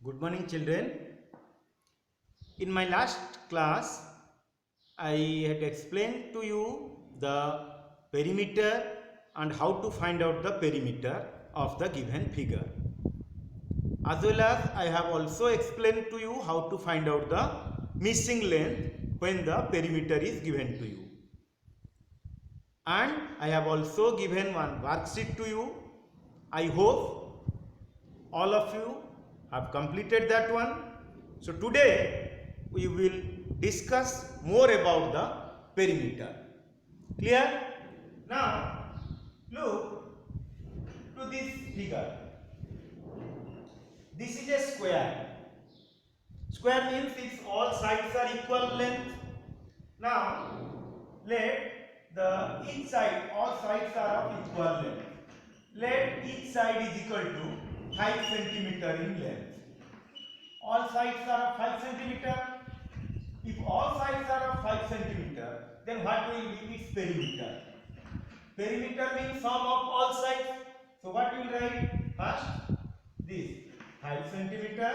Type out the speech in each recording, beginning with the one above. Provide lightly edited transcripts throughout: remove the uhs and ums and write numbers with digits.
Good morning, children. In my last class, I had explained to you the perimeter and how to find out the perimeter of the given figure. As well as I have also explained to you how to find out the missing length when the perimeter is given to you. And I have also given one worksheet to you. I hope all of you have completed that one. So today we will discuss more about the perimeter. Clear? Now look to this figure. This is a square. Square means its all sides are equal length. Now let the each side, all sides are of equal length. Let each side is equal to 5 cm in length. All sides are of 5 cm. If all sides are of 5 cm, then what will be its perimeter? Perimeter means sum of all sides. So what you will write? First this 5 cm,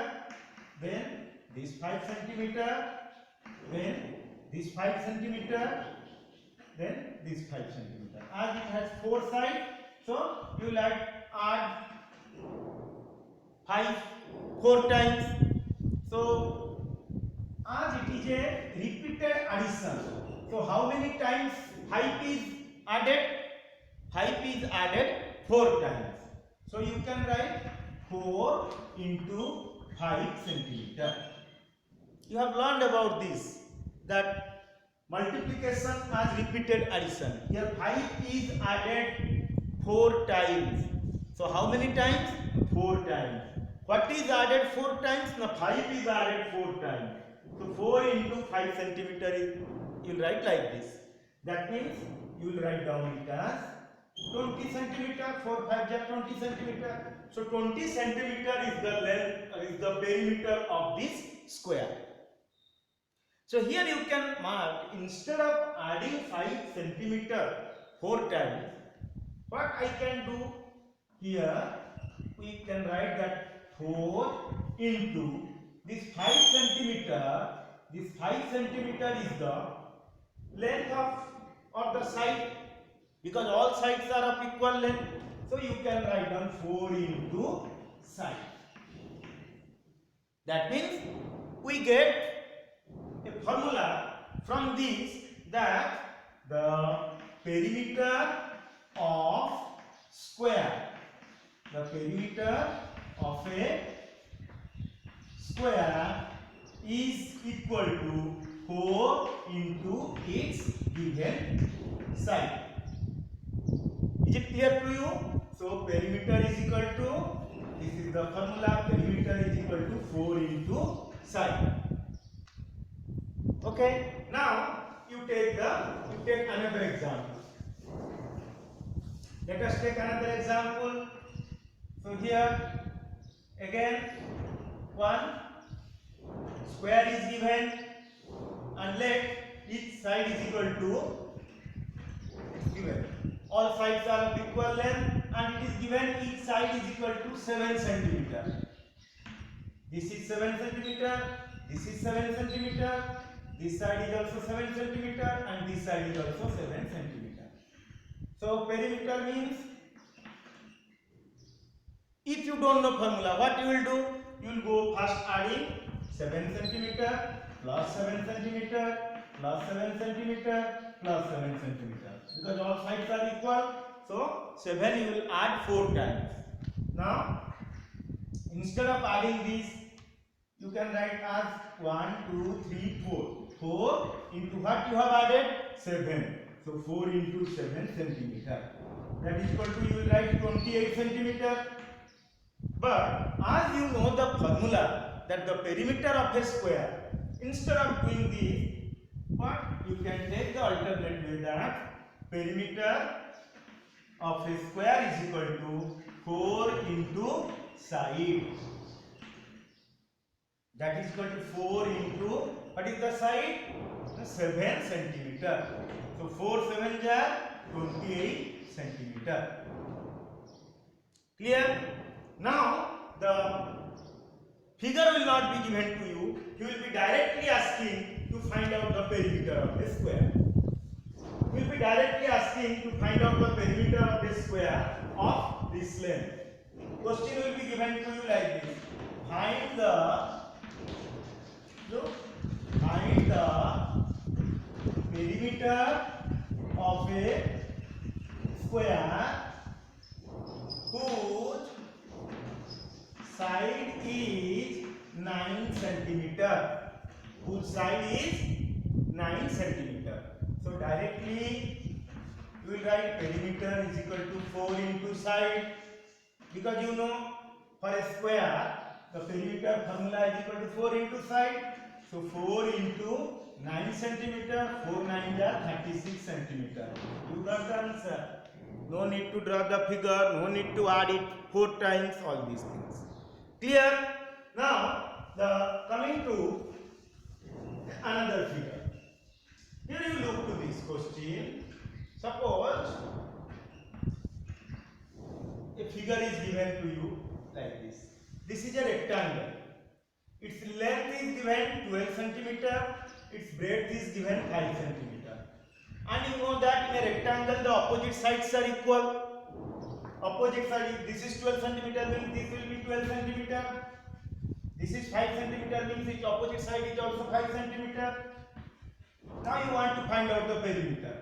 then this 5 cm, then this 5 cm, then this 5 cm. As it has 4 sides, so you will add 5 4 times. So as it is a repeated addition, so how many times 5 is added? 5 is added 4 times. So you can write 4 into 5 centimeter. You have learned about this, that multiplication as repeated addition. Here 5 is added 4 times. So how many times? 4 times. What is added 4 times? Now 5 is added 4 times. So 4 into 5 centimeter is, you will write like this. That means you will write down it as 20 centimeter. 4 5 is 20 centimeter. So 20 centimeter is the length, is the perimeter of this square. So here you can mark, instead of adding 5 centimeter 4 times, what I can do here, we can write that 4 into this 5 centimeter. This 5 centimeter is the length of the side, because all sides are of equal length. So you can write down 4 into side. That means we get a formula from this, that the perimeter of square, the perimeter of a square is equal to 4 into its given side. Is it clear to you? So perimeter is equal to, this is the formula, perimeter is equal to 4 into side. Okay, now you take another example. Let us take another example. So here again one square is given, and let each side is equal to, given all sides are of equal length, and it is given each side is equal to 7 centimeter. This is 7 centimeter, this is 7 centimeter, this side is also 7 centimeter, and this side is also 7 centimeter. So perimeter means, if you don't know formula, what you will do? You will go first adding 7 centimeter plus 7 centimeter plus 7 centimeter plus 7 centimeter, because all sides are equal. So 7 you will add 4 times. Now instead of adding this, you can write as 1 2 3 4. 4 into what you have added? 7. So 4 into 7 centimeter. That is equal to, you will write 28 centimeter. But as you know the formula, that the perimeter of a square, instead of doing this, what you can take the alternate way, that perimeter of a square is equal to 4 into side. That is equal to 4 into, what is the side? 7 centimeter. So 4 7 are 28 centimeter. Clear? Now the figure will not be given to you. He will be directly asking to find out the perimeter of the square. He will be directly asking to find out the perimeter of the square of this length. Question will be given to you like this: find the perimeter of a square whose side is 9 centimeter. Whose side is 9 centimeter. So directly you will write perimeter is equal to 4 into side, because you know for a square the perimeter formula is equal to 4 into side. So 4 into 9 centimeter, 4 9 are 36 centimeter. You got the answer. No need to draw the figure, no need to add it 4 times, all these things. Clear? Now coming to another figure. Here you look to this question. Suppose a figure is given to you like this. This is a rectangle. Its length is given 12 centimeter. Its breadth is given 5 centimeter. And you know that in a rectangle the opposite sides are equal. Opposite side, this is 12 centimeter means this will be 12 centimeter. This is 5 centimeter means its opposite side is also 5 centimeter. Now you want to find out the perimeter.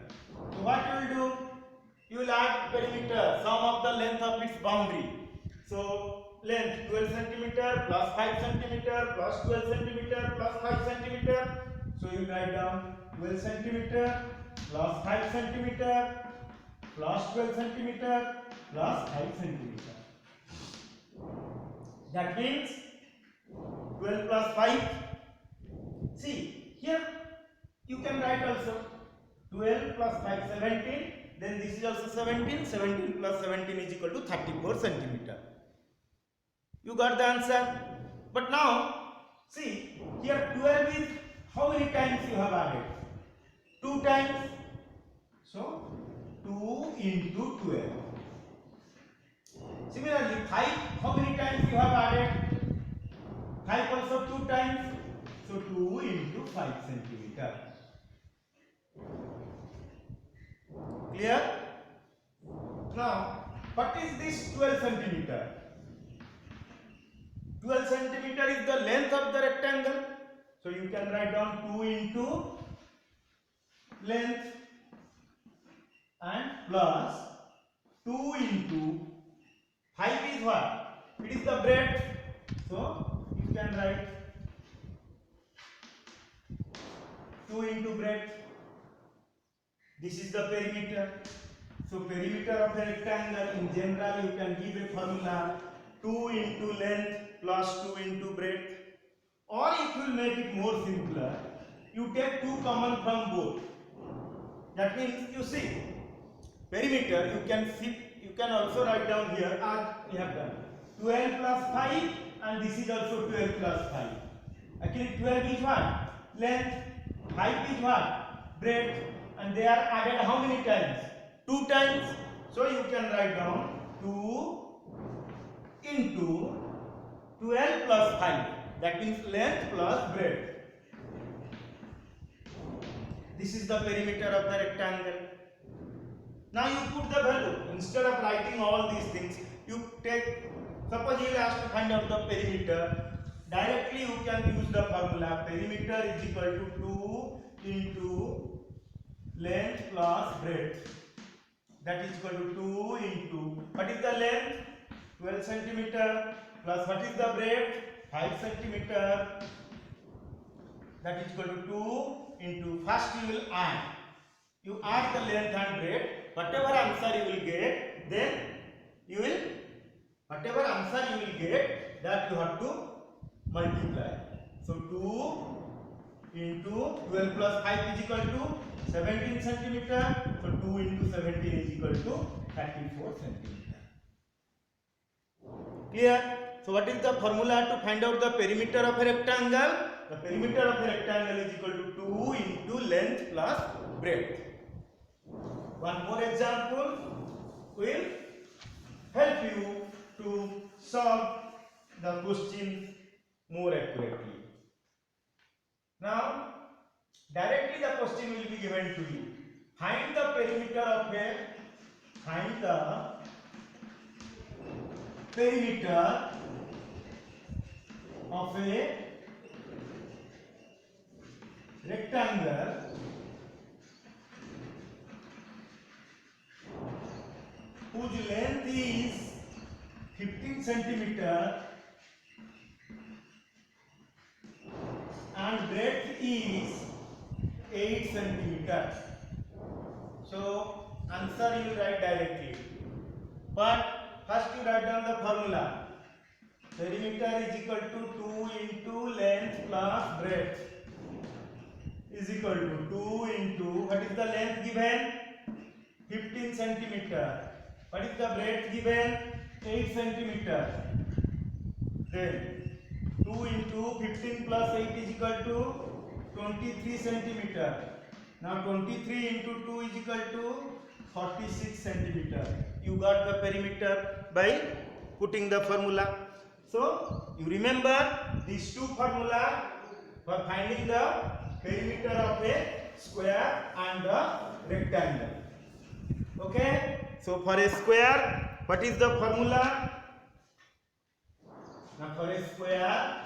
So what you will do? You will add perimeter, sum of the length of its boundary. So length 12 centimeter plus 5 centimeter plus 12 centimeter plus 5 centimeter. So you write down 12 centimeter plus 5 centimeter plus 12 centimeter plus 5 centimeter. That means 12 plus 5. See, here you can write also 12 plus 5, 17. Then this is also 17. 17 plus 17 is equal to 34 centimeter. You got the answer. But now, see, here 12 is how many times you have added? 2 times. So, 2 into 12. Similarly, 5, how many times you have added? 5 also 2 times. So, 2 into 5 centimeter. Clear? Now, what is this 12 centimeter? 12 centimeter is the length of the rectangle. So you can write down 2 into length and plus 2 into 5 is what? It is the breadth. So you can write 2 into breadth. This is the perimeter. So perimeter of a rectangle in general you can give a formula 2 into length plus 2 into breadth. Or if you will make it more simpler, you take 2 common from both. That means you see perimeter you can also write down here as we have done 12 plus 5 and this is also 12 plus 5. Actually 12 is what? Length, 5 is what? Breadth, and they are added how many times? 2 times. So you can write down 2 into 12 plus 5. That means length plus breadth. This is the perimeter of the rectangle. Now you put the value. Instead of writing all these things, you take, suppose you will ask to find out the perimeter. Directly you can use the formula perimeter is equal to 2 into length plus breadth. That is equal to 2 into, what is the length? 12 centimeter plus what is the breadth? 5 centimeter. That is equal to 2 into, first you will add. You add the length and breadth. Whatever answer you will get, then you will, whatever answer you will get, that you have to multiply. So 2 into 12 plus 5 is equal to 17 centimeter. So 2 into 17 is equal to 34 centimeter. Clear? So what is the formula to find out the perimeter of a rectangle? The perimeter of a rectangle is equal to 2 into length plus breadth. One more example will help you to solve the question more accurately. Now, directly the question will be given to you. Find the perimeter of a rectangle whose length is 15 centimeter and breadth is 8 centimeter. So answer you write directly. But first you write down the formula. Perimeter is equal to 2 into length plus breadth is equal to 2 into, what is the length given? 15 centimeter. What is the breadth given? 8 centimeter. Then 2 into 15 plus 8 is equal to 23 centimeter. Now 23 into 2 is equal to 46 centimeter. You got the perimeter by putting the formula. So you remember these two formula for finding the perimeter of a square and a rectangle. Okay? So for a square, what is the formula? Now for a square,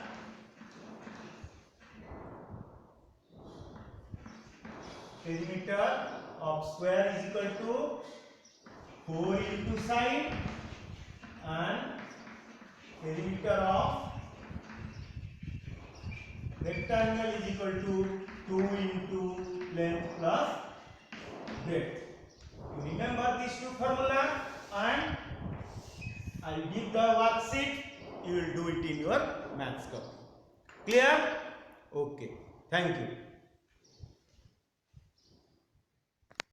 perimeter of square is equal to 4 into side and perimeter of rectangle is equal to 2 into length plus breadth. You remember these two formula and I will give the worksheet. You will do it in your maths club. Clear? Okay. Thank you.